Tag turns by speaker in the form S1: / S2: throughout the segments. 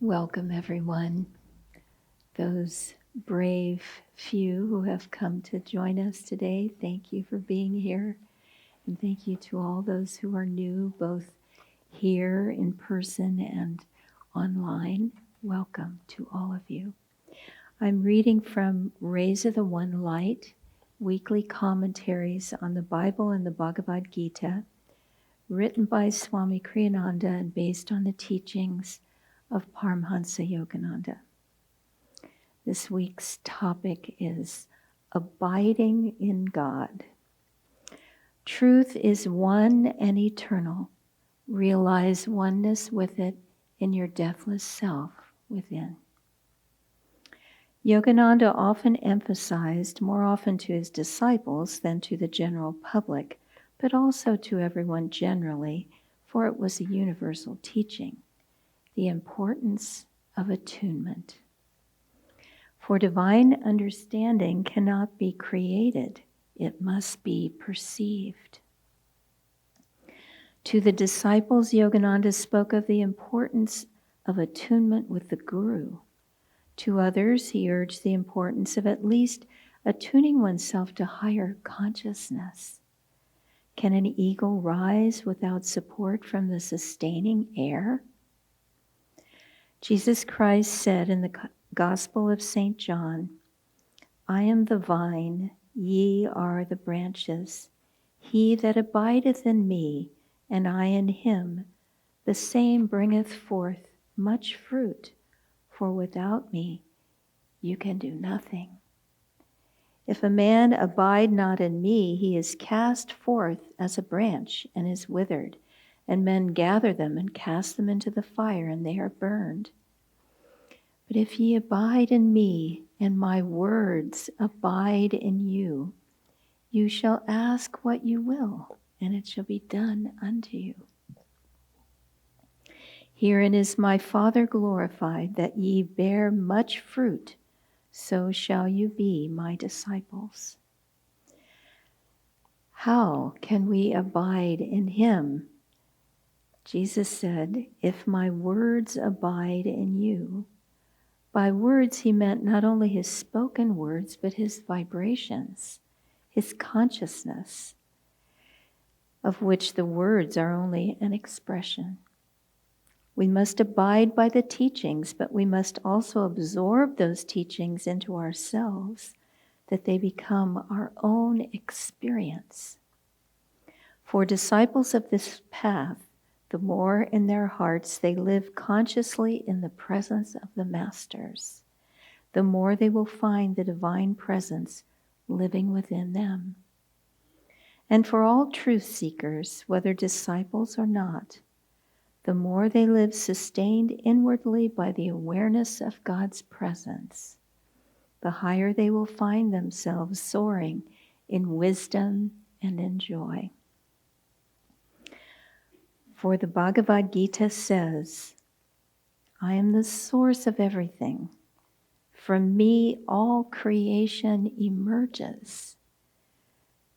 S1: Welcome, everyone. Those brave few who have come to join us today, thank you for being here. And thank you to all those who are new, both here in person and online. Welcome to all of you. I'm reading from Rays of the One Light, weekly commentaries on the Bible and the Bhagavad Gita, written by Swami Kriyananda and based on the teachings of Paramhansa Yogananda. This week's topic is abiding in God. Truth is one and eternal. Realize oneness with it in your deathless self within. Yogananda often emphasized, more often to his disciples than to the general public, but also to everyone generally, for it was a universal teaching, the importance of attunement. For divine understanding cannot be created, it must be perceived. To the disciples, Yogananda spoke of the importance of attunement with the Guru. To others, he urged the importance of at least attuning oneself to higher consciousness. Can an eagle rise without support from the sustaining air? Jesus Christ said in the Gospel of St. John, I am the vine, ye are the branches. He that abideth in me, and I in him, the same bringeth forth much fruit, for without me you can do nothing. If a man abide not in me, he is cast forth as a branch and is withered, and men gather them and cast them into the fire, and they are burned. But if ye abide in me, and my words abide in you, you shall ask what you will, and it shall be done unto you. Herein is my Father glorified, that ye bear much fruit, so shall you be my disciples. How can we abide in him? Jesus said, if my words abide in you. By words he meant not only his spoken words, but his vibrations, his consciousness, of which the words are only an expression. We must abide by the teachings, but we must also absorb those teachings into ourselves, that they become our own experience. For disciples of this path, the more in their hearts they live consciously in the presence of the masters, the more they will find the divine presence living within them. And for all truth seekers, whether disciples or not, the more they live sustained inwardly by the awareness of God's presence, the higher they will find themselves soaring in wisdom and in joy. For the Bhagavad Gita says, I am the source of everything. From me all creation emerges.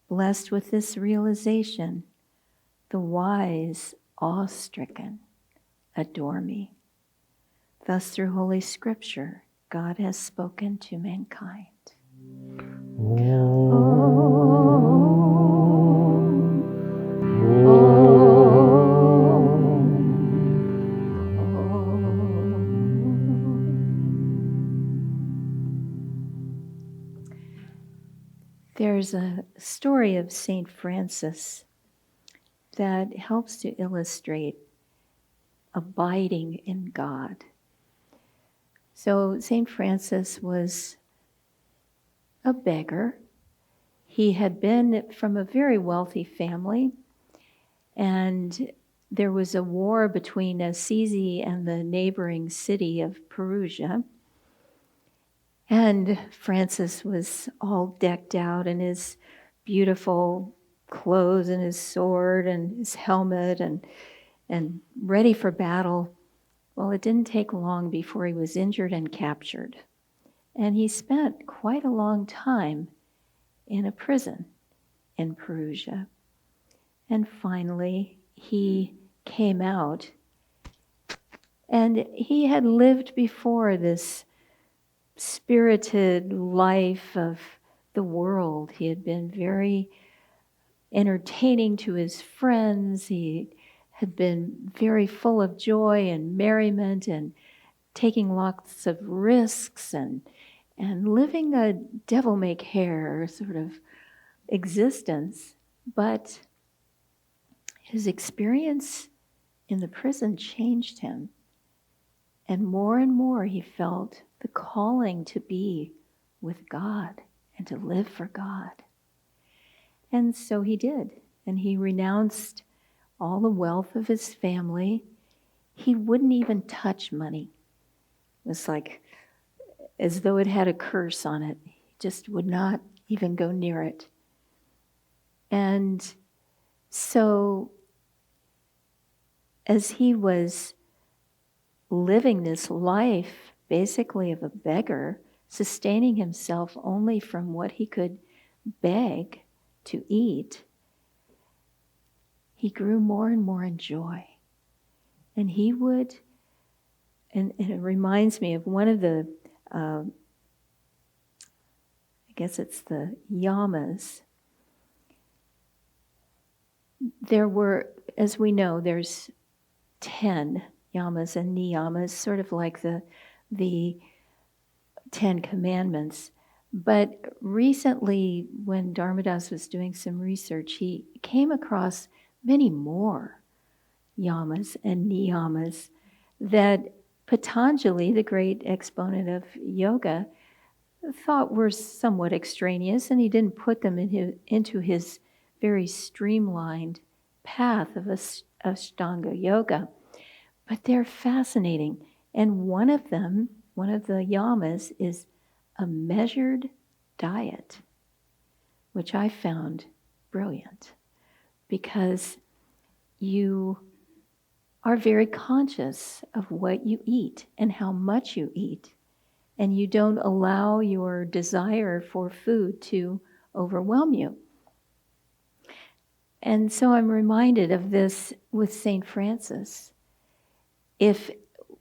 S1: Blessed with this realization, the wise, awe-stricken, adore me. Thus through Holy Scripture, God has spoken to mankind. There's a story of St. Francis that helps to illustrate abiding in God. So St. Francis was a beggar. He had been from a very wealthy family, and there was a war between Assisi and the neighboring city of Perugia. And Francis was all decked out in his beautiful clothes and his sword and his helmet and ready for battle. Well, it didn't take long before he was injured and captured. And he spent quite a long time in a prison in Perugia. And finally, he came out And he had lived before this spirited life of the world. He had been very entertaining to his friends. He had been very full of joy and merriment and taking lots of risks and living a devil-may-care sort of existence. But his experience in the prison changed him. And more he felt the calling to be with God and to live for God. And so he did. And he renounced all the wealth of his family. He wouldn't even touch money. It was like as though it had a curse on it. He just would not even go near it. And so as he was living this life basically of a beggar, sustaining himself only from what he could beg to eat, he grew more and more in joy. And he would, and it reminds me of one of the, I guess it's the yamas. There were, as we know, there's 10 yamas and niyamas, sort of like the 10 Commandments. But recently, when Dharmadas was doing some research, he came across many more yamas and niyamas that Patanjali, the great exponent of yoga, thought were somewhat extraneous, and he didn't put them into his very streamlined path of Ashtanga yoga. But they're fascinating. And one of them, one of the yamas, is a measured diet, which I found brilliant because you are very conscious of what you eat and how much you eat, and you don't allow your desire for food to overwhelm you. And so I'm reminded of this with St. Francis. If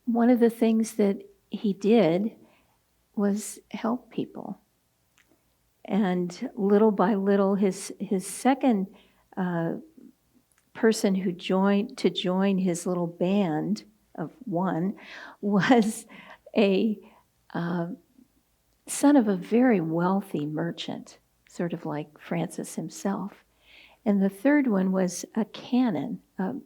S1: one of the things that he did was help people, and little by little, his second person who joined his little band of one was a son of a very wealthy merchant, sort of like Francis himself. And the third one was a canon, an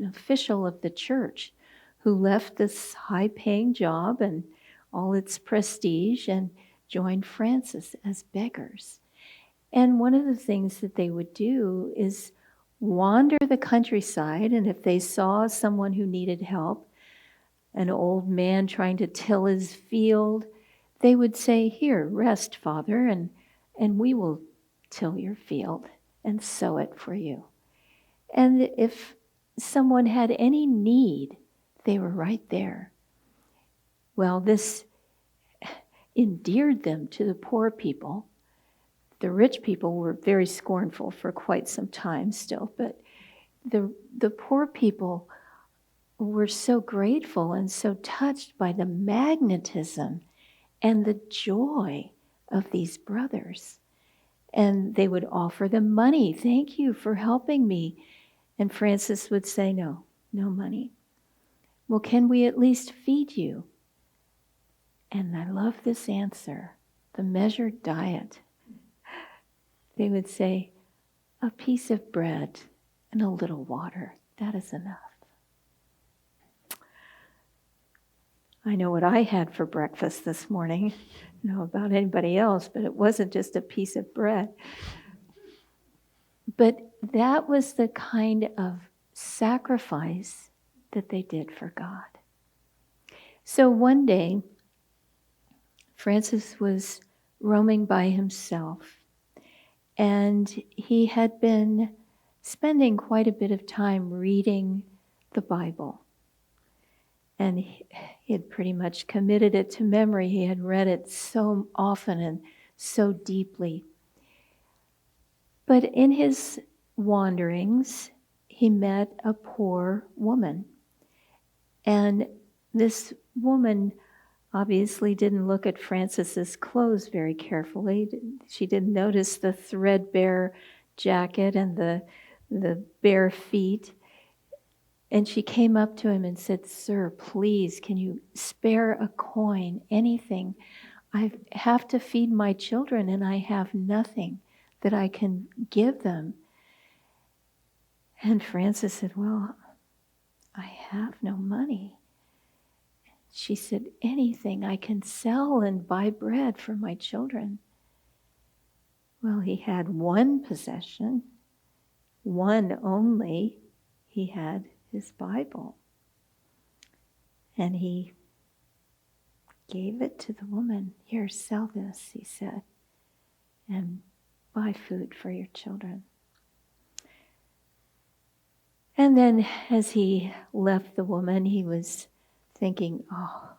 S1: official of the church, who left this high-paying job and all its prestige and joined Francis as beggars. And one of the things that they would do is wander the countryside, and if they saw someone who needed help, an old man trying to till his field, they would say, "Here, rest, Father, and we will till your field and sow it for you." And if someone had any need, they were right there. Well, this endeared them to the poor people. The rich people were very scornful for quite some time still, but the poor people were so grateful and so touched by the magnetism and the joy of these brothers. And they would offer them money. "Thank you for helping me." And Francis would say, "No money." "Well, can we at least feed you?" And I love this answer, the measured diet. They would say, "A piece of bread and a little water, that is enough." I know what I had for breakfast this morning. I don't know about anybody else, but it wasn't just a piece of bread. But that was the kind of sacrifice that they did for God. So one day, Francis was roaming by himself, and he had been spending quite a bit of time reading the Bible. And he had pretty much committed it to memory. He had read it so often and so deeply. But in his wanderings, he met a poor woman. And this woman obviously didn't look at Francis's clothes very carefully. She didn't notice the threadbare jacket and the bare feet. And she came up to him and said, "Sir, please, can you spare a coin, anything? I have to feed my children and I have nothing that I can give them." And Francis said, "Well, I have no money." She said, "Anything I can sell and buy bread for my children." Well, he had one possession, one only. He had his Bible. And he gave it to the woman. "Here, sell this," he said, "and buy food for your children." And then as he left the woman, he was thinking, "Oh,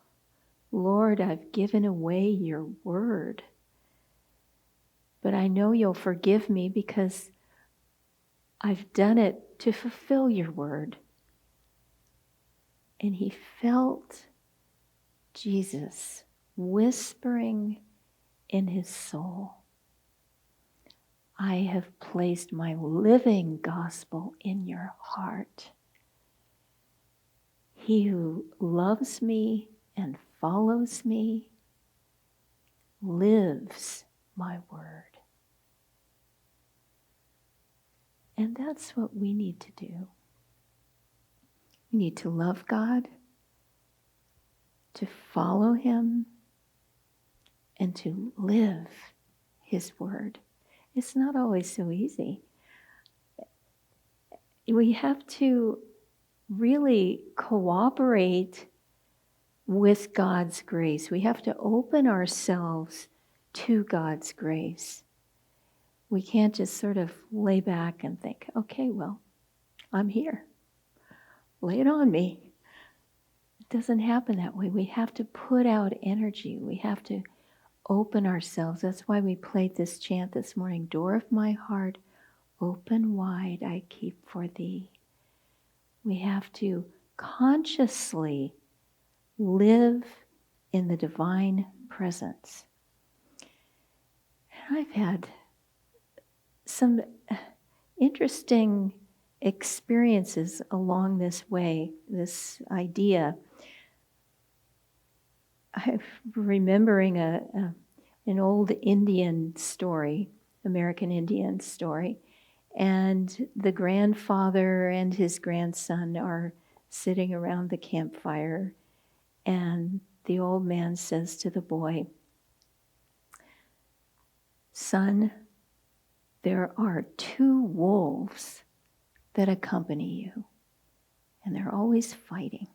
S1: Lord, I've given away your word. But I know you'll forgive me because I've done it to fulfill your word." And he felt Jesus whispering in his soul, "I have placed my living gospel in your heart. He who loves me and follows me lives my word." And that's what we need to do. We need to love God, to follow him, and to live his word. It's not always so easy. We have to really cooperate with God's grace. We have to open ourselves to God's grace. We can't just sort of lay back and think, "Okay, well, I'm here. Lay it on me." It doesn't happen that way. We have to put out energy. We have to open ourselves. That's why we played this chant this morning. "Door of my heart, open wide I keep for thee." We have to consciously live in the divine presence. And I've had some interesting experiences along this way, this idea. I'm remembering an old Indian story, American Indian story, and the grandfather and his grandson are sitting around the campfire, and the old man says to the boy, "Son, there are 2 wolves that accompany you, and they're always fighting.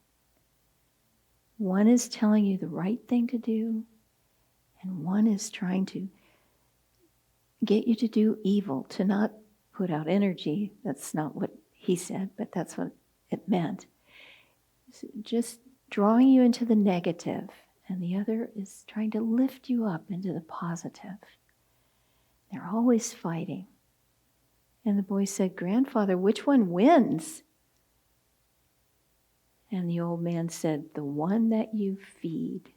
S1: One is telling you the right thing to do, and one is trying to get you to do evil, to not put out energy." That's not what he said, but that's what it meant. Just drawing you into the negative, and the other is trying to lift you up into the positive. They're always fighting. And the boy said, "Grandfather, which one wins?" And the old man said, "The one that you feed."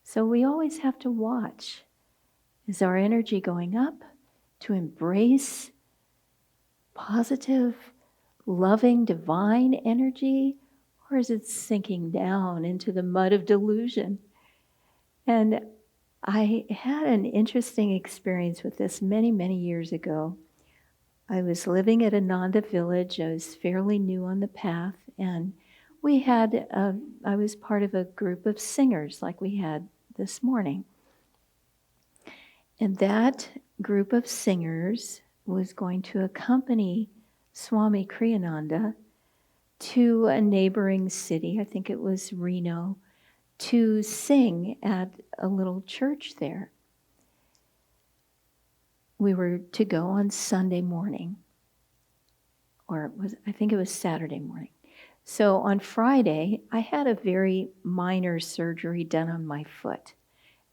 S1: So we always have to watch. Is our energy going up to embrace positive, loving, divine energy? Or is it sinking down into the mud of delusion? And I had an interesting experience with this many, many years ago. I was living at Ananda Village. I was fairly new on the path, and I was part of a group of singers like we had this morning. And that group of singers was going to accompany Swami Kriyananda to a neighboring city, I think it was Reno, to sing at a little church there. We were to go on Sunday morning, I think it was Saturday morning. So on Friday, I had a very minor surgery done on my foot.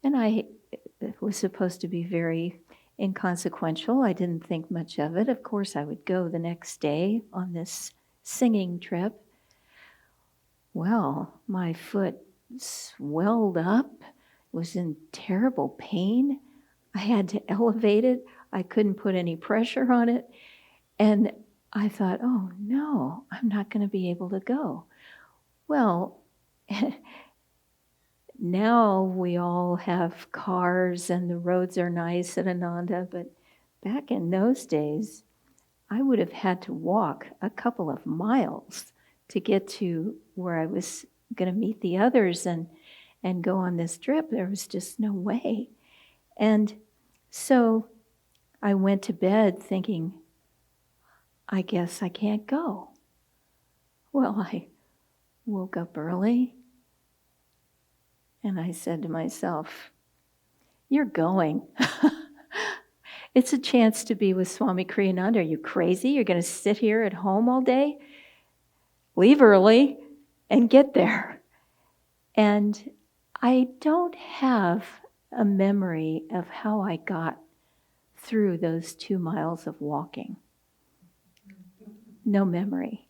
S1: And it was supposed to be very inconsequential. I didn't think much of it. Of course, I would go the next day on this singing trip. Well, my foot swelled up, was in terrible pain. I had to elevate it. I couldn't put any pressure on it. And I thought, oh no, I'm not going to be able to go. Well, now we all have cars and the roads are nice at Ananda, but back in those days, I would have had to walk a couple of miles to get to where I was going to meet the others and go on this trip. There was just no way. And so I went to bed thinking, I guess I can't go. Well, I woke up early and I said to myself, you're going. It's a chance to be with Swami Kriyananda. Are you crazy? You're going to sit here at home all day? Leave early and get there. And I don't have a memory of how I got through those 2 miles of walking. No memory.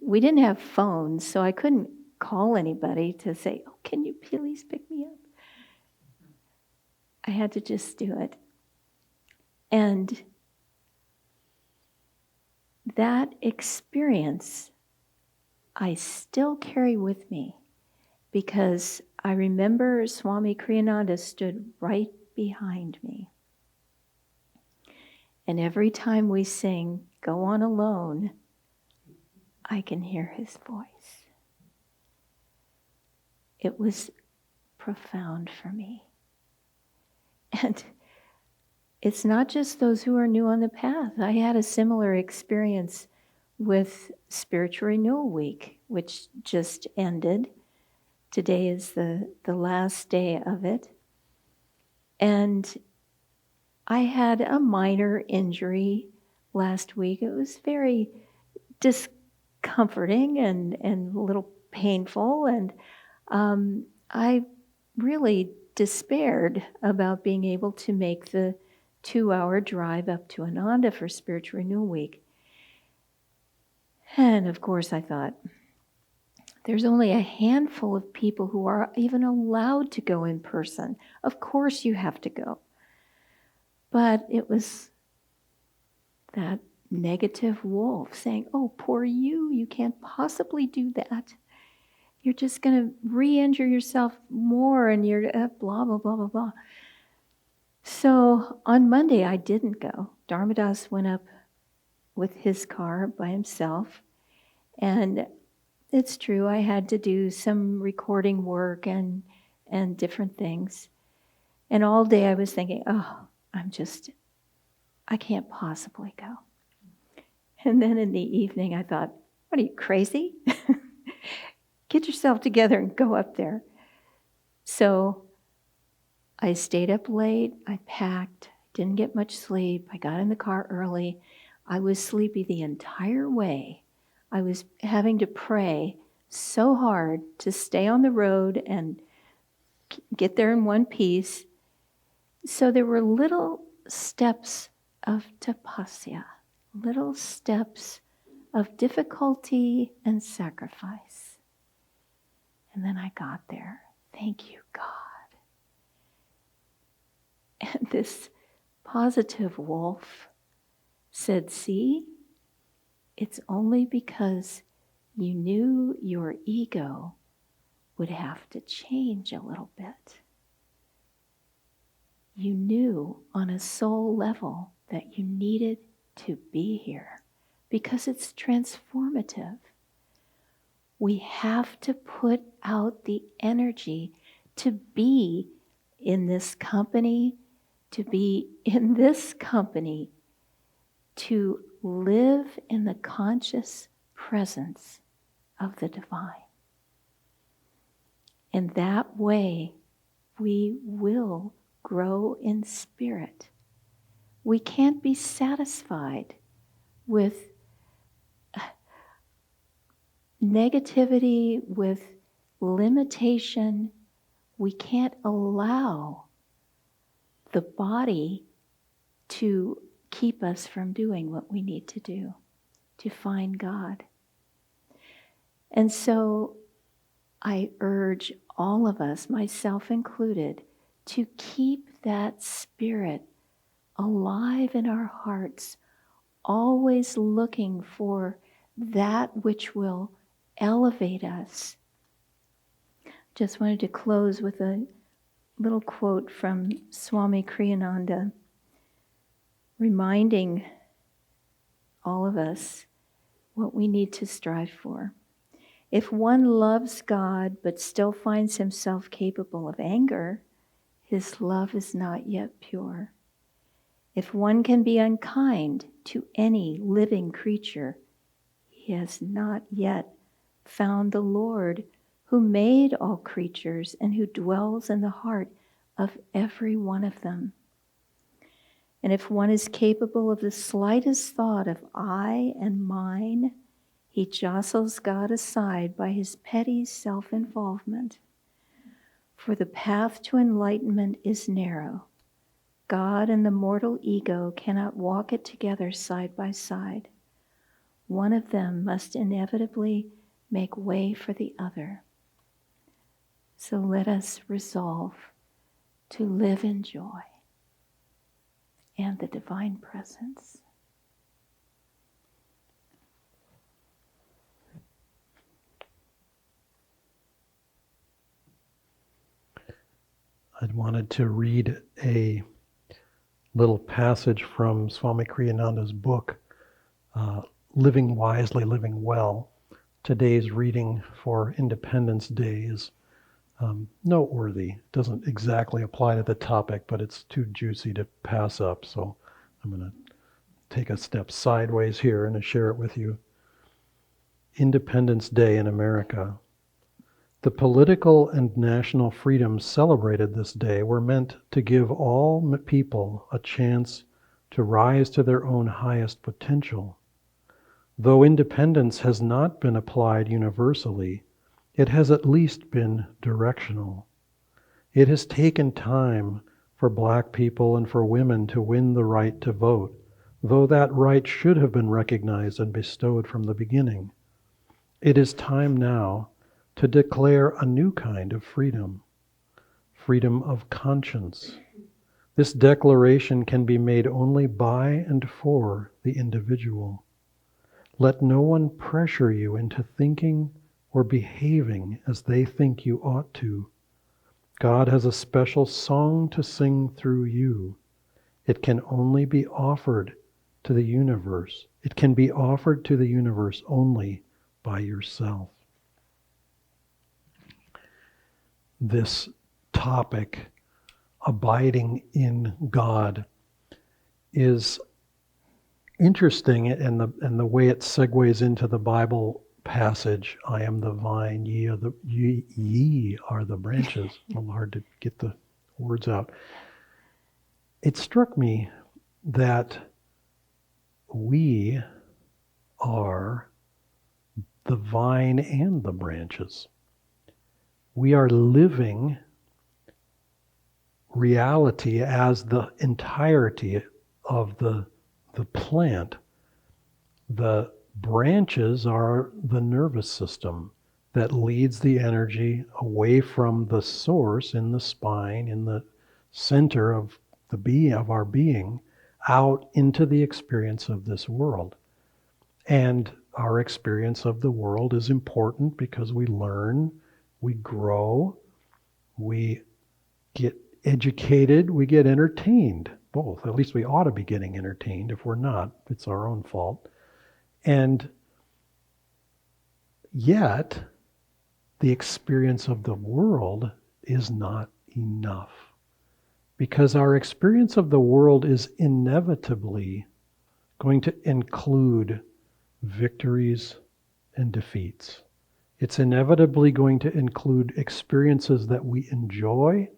S1: We didn't have phones, so I couldn't call anybody to say, oh, can you please pick me up? I had to just do it. And that experience I still carry with me, because I remember Swami Kriyananda stood right behind me. And every time we sing, Go On Alone, I can hear his voice. It was profound for me. And it's not just those who are new on the path. I had a similar experience with Spiritual Renewal Week, which just ended. Today is the last day of it. And I had a minor injury last week. It was very discomforting and a little painful. And I really despaired about being able to make the 2-hour drive up to Ananda for Spiritual Renewal Week. And of course I thought, there's only a handful of people who are even allowed to go in person. Of course you have to go. But it was that negative wolf saying, oh, poor you can't possibly do that. You're just going to re-injure yourself more and you're blah, blah, blah, blah, blah. So on Monday I didn't go. Dharmadas went up with his car by himself. And it's true, I had to do some recording work and different things. And all day I was thinking, oh, I can't possibly go. And then in the evening I thought, what are you, crazy? Get yourself together and go up there. So I stayed up late, I packed, didn't get much sleep, I got in the car early. I was sleepy the entire way. I was having to pray so hard to stay on the road and get there in one piece. So there were little steps of tapasya, little steps of difficulty and sacrifice. And then I got there. Thank you, God. And this positive wolf said, see, it's only because you knew your ego would have to change a little bit. You knew on a soul level that you needed to be here because it's transformative. We have to put out the energy to be in this company, to live in the conscious presence of the divine. In that way, we will grow in spirit. We can't be satisfied with negativity, with limitation. We can't allow the body to keep us from doing what we need to do, to find God. And so I urge all of us, myself included, to keep that spirit alive in our hearts, always looking for that which will elevate us. Just wanted to close with a little quote from Swami Kriyananda, reminding all of us what we need to strive for. If one loves God but still finds himself capable of anger, his love is not yet pure. If one can be unkind to any living creature, he has not yet found the Lord who made all creatures and who dwells in the heart of every one of them. And if one is capable of the slightest thought of I and mine, he jostles God aside by his petty self-involvement. For the path to enlightenment is narrow. God and the mortal ego cannot walk it together side by side. One of them must inevitably make way for the other. So let us resolve to live in joy and the divine presence.
S2: I wanted to read a little passage from Swami Kriyananda's book, Living Wisely, Living Well. Today's reading for Independence Day is noteworthy. It doesn't exactly apply to the topic, but it's too juicy to pass up, so I'm going to take a step sideways here and to share it with you. Independence Day in America. The political and national freedoms celebrated this day were meant to give all people a chance to rise to their own highest potential. Though independence has not been applied universally, it has at least been directional. It has taken time for Black people and for women to win the right to vote, though that right should have been recognized and bestowed from the beginning. It is time now to declare a new kind of freedom, freedom of conscience. This declaration can be made only by and for the individual. Let no one pressure you into thinking or behaving as they think you ought to. God has a special song to sing through you. It can only be offered to the universe. It can be offered to the universe only by yourself. This topic, abiding in God, is interesting in the way it segues into the Bible passage. I am the vine, ye are the branches. A little hard to get the words out. It struck me that we are the vine and the branches. We are living reality as the entirety of the plant. The branches are the nervous system that leads the energy away from the source in the spine, in the center of our being, out into the experience of this world. And our experience of the world is important because we learn, we grow, we get educated, we get entertained. Both. At least we ought to be getting entertained. If we're not, it's our own fault. And yet, the experience of the world is not enough. Because our experience of the world is inevitably going to include victories and defeats. It's inevitably going to include experiences that we enjoy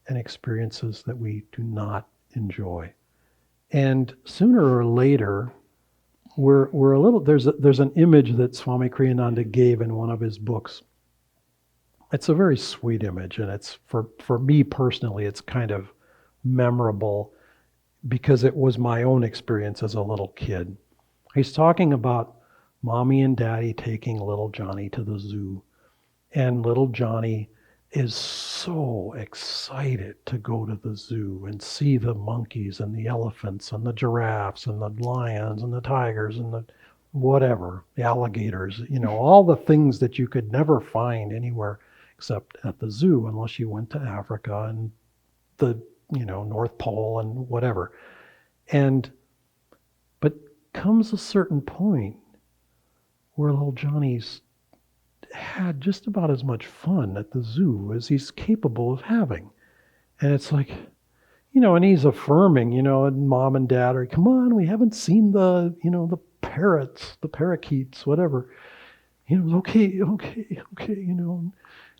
S2: and experiences that we do not enjoy. And sooner or later, we're a little, there's an image that Swami Kriyananda gave in one of his books. It's a very sweet image, and it's, for me personally, it's kind of memorable because it was my own experience as a little kid. He's talking about mommy and daddy taking little Johnny to the zoo. And little Johnny is so excited to go to the zoo and see the monkeys and the elephants and the giraffes and the lions and the tigers and the whatever, the alligators, all the things that you could never find anywhere except at the zoo unless you went to Africa and the, North Pole and whatever. But comes a certain point where little Johnny's had just about as much fun at the zoo as he's capable of having. And it's like, and he's affirming, and mom and dad are, come on, we haven't seen the parrots, the parakeets, whatever. Okay.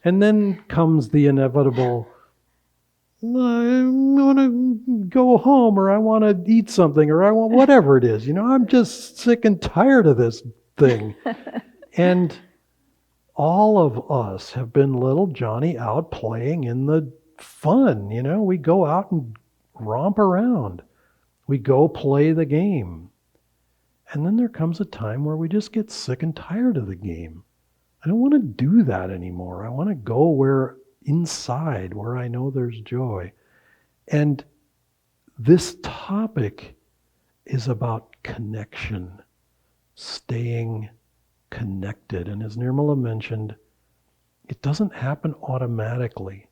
S2: And then comes the inevitable, I want to go home, or I want to eat something, or I want whatever it is. I'm just sick and tired of this thing. And all of us have been little Johnny out playing in the fun. We go out and romp around. We go play the game. And then there comes a time where we just get sick and tired of the game. I don't want to do that anymore. I want to go where I know there's joy. And this topic is about connection, staying connected. And as Nirmala mentioned, it doesn't happen automatically.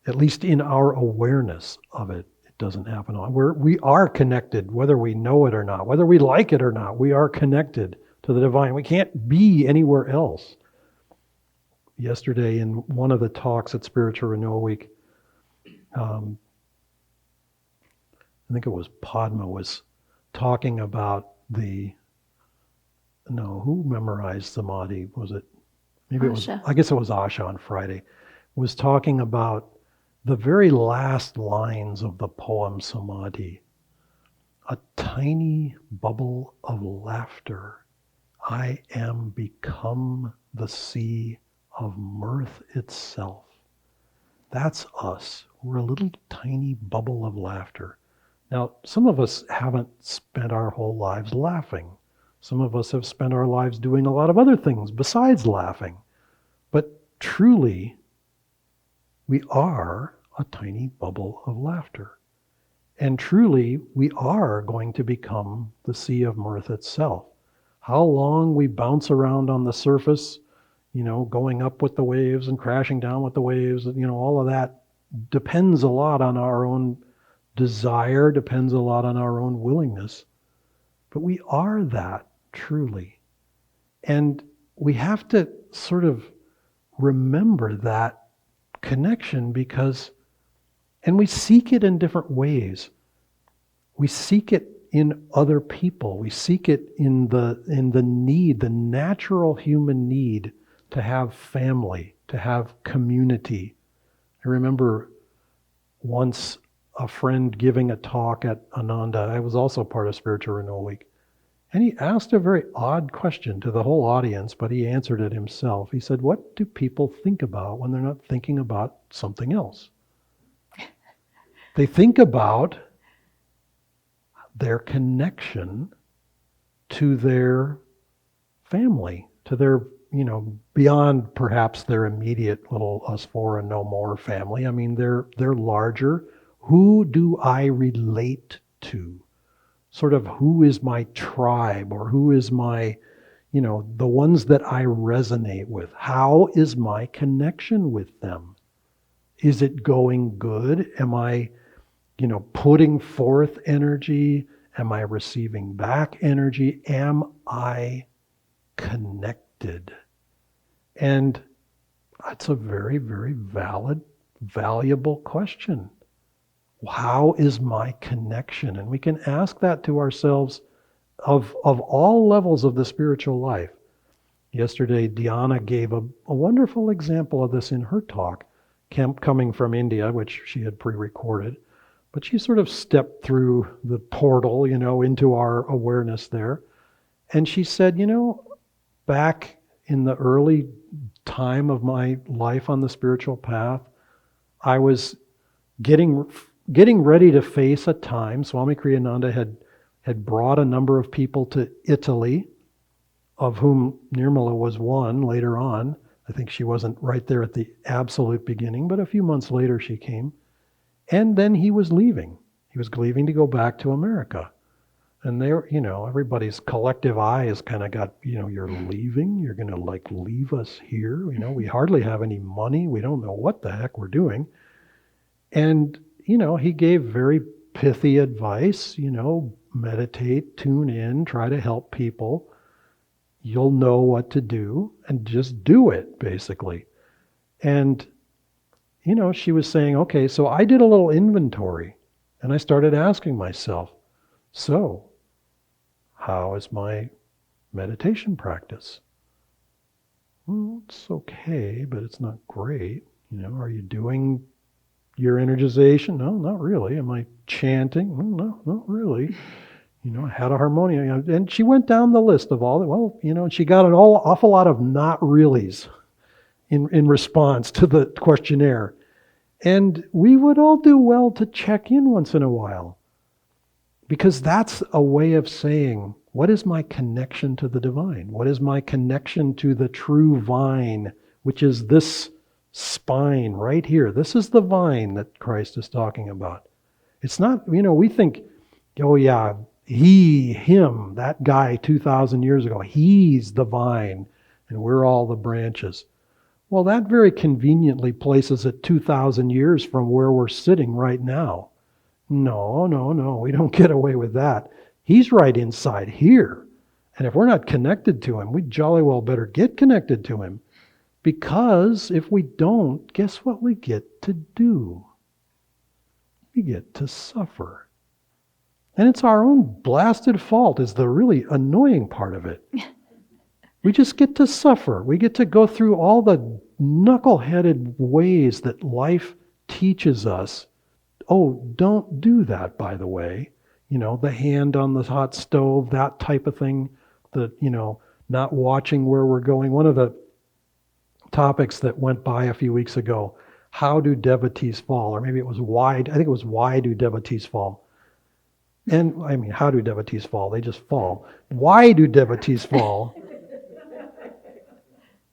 S2: At least in our awareness of it, it doesn't happen. We are connected, whether we know it or not, whether we like it or not. We are connected to the divine. We can't be anywhere else. Yesterday, in one of the talks at Spiritual Renewal Week, I think it was Padma was talking about who memorized Samadhi? Was it? Maybe
S1: Asha.
S2: I guess it was Asha on Friday. Was talking about the very last lines of the poem Samadhi. A tiny bubble of laughter. I am become the sea of mirth itself. That's us. We're a little tiny bubble of laughter. Now, some of us haven't spent our whole lives laughing. Some of us have spent our lives doing a lot of other things besides laughing. But truly, we are a tiny bubble of laughter. And truly, we are going to become the sea of mirth itself. How long we bounce around on the surface, going up with the waves and crashing down with the waves, all of that depends a lot on our own desire, depends a lot on our own willingness. But we are that, truly. And we have to sort of remember that connection and we seek it in different ways. We seek it in other people. We seek it in the need, the natural human need to have family, to have community. I remember once a friend giving a talk at Ananda. I was also part of Spiritual Renewal Week. And he asked a very odd question to the whole audience, but he answered it himself. He said, what do people think about when they're not thinking about something else? They think about their connection to their family, to their, beyond perhaps their immediate little us four and no more family. I mean, they're larger. Who do I relate to? Sort of who is my tribe, or who is my, the ones that I resonate with. How is my connection with them? Is it going good? Am I, putting forth energy? Am I receiving back energy? Am I connected? And that's a very, very valid, valuable question. How is my connection? And we can ask that to ourselves of all levels of the spiritual life. Yesterday, Diana gave a wonderful example of this in her talk, coming from India, which she had pre-recorded. But she sort of stepped through the portal, into our awareness there. And she said, back in the early time of my life on the spiritual path, I was getting ready to face a time. Swami Kriyananda had brought a number of people to Italy, of whom Nirmala was one later on, I think she wasn't right there at the absolute beginning, but a few months later she came. And then he was leaving. He was leaving to go back to America. And there, everybody's collective eyes kind of got, you're leaving? You're going to leave us here? We hardly have any money. We don't know what the heck we're doing. And, he gave very pithy advice, meditate, tune in, try to help people. You'll know what to do and just do it, basically. And, she was saying, okay, so I did a little inventory and I started asking myself, so how is my meditation practice? Well, it's okay, but it's not great. Are you doing your energization? No, not really. Am I chanting? No, not really. I had a harmonium. And she went down the list of all that. And she got an awful lot of not reallys in response to the questionnaire. And we would all do well to check in once in a while. Because that's a way of saying, what is my connection to the divine? What is my connection to the true vine, which is this spine right here? This is the vine that Christ is talking about. It's not, we think, oh yeah, he, him, that guy 2,000 years ago, he's the vine and we're all the branches. Well, that very conveniently places it 2,000 years from where we're sitting right now. No, we don't get away with that. He's right inside here. And if we're not connected to him, we jolly well better get connected to him. Because if we don't, guess what we get to do? We get to suffer. And it's our own blasted fault is the really annoying part of it. We just get to suffer. We get to go through all the knuckle-headed ways that life teaches us. Oh, don't do that, by the way. The hand on the hot stove, that type of thing. Not watching where we're going. One of the topics that went by a few weeks ago, how do devotees fall? Or maybe it was why, I think it was why do devotees fall? And how do devotees fall? They just fall. Why do devotees fall?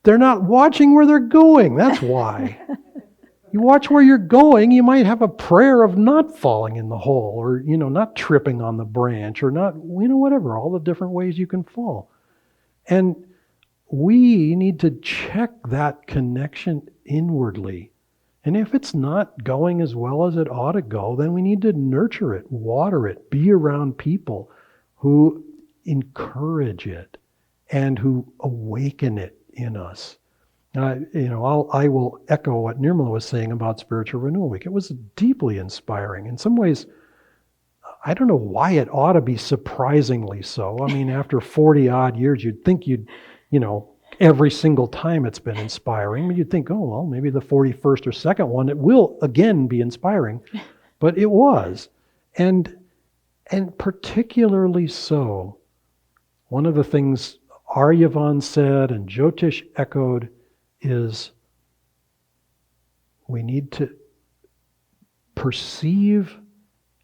S2: They're not watching where they're going. That's why. You watch where you're going, you might have a prayer of not falling in the hole or, not tripping on the branch or not, whatever, all the different ways you can fall. And we need to check that connection inwardly. And if it's not going as well as it ought to go, then we need to nurture it, water it, be around people who encourage it and who awaken it in us. I will echo what Nirmala was saying about Spiritual Renewal Week. It was deeply inspiring. In some ways, I don't know why it ought to be surprisingly so. After 40 odd years, you'd think every single time it's been inspiring. But you'd think, oh, well, maybe the 41st or second one, it will again be inspiring. But it was. And particularly so, one of the things Aryavan said and Jyotish echoed is we need to perceive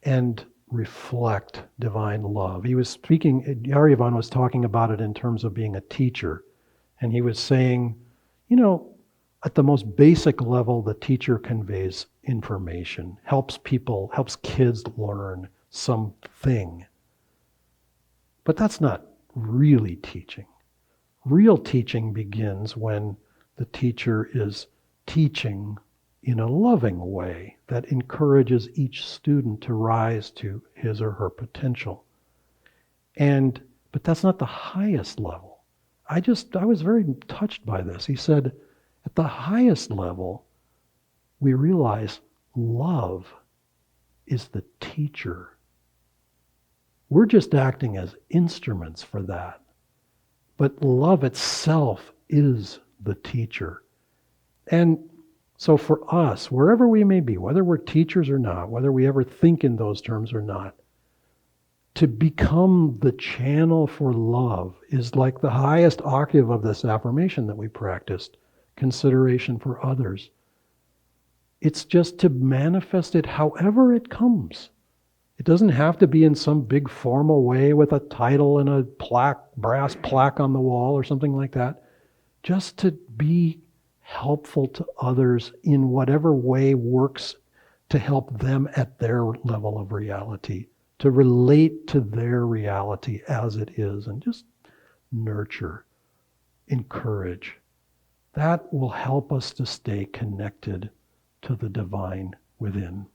S2: and reflect divine love. He was speaking, Aryavan was talking about it in terms of being a teacher. And he was saying, at the most basic level, the teacher conveys information, helps kids learn something. But that's not really teaching. Real teaching begins when the teacher is teaching in a loving way that encourages each student to rise to his or her potential. But that's not the highest level. I was very touched by this. He said, at the highest level, we realize love is the teacher. We're just acting as instruments for that. But love itself is the teacher. And so for us, wherever we may be, whether we're teachers or not, whether we ever think in those terms or not, to become the channel for love is like the highest octave of this affirmation that we practiced, consideration for others. It's just to manifest it however it comes. It doesn't have to be in some big formal way with a title and a brass plaque on the wall or something like that. Just to be helpful to others in whatever way works to help them at their level of reality, to relate to their reality as it is, and just nurture, encourage. That will help us to stay connected to the divine within.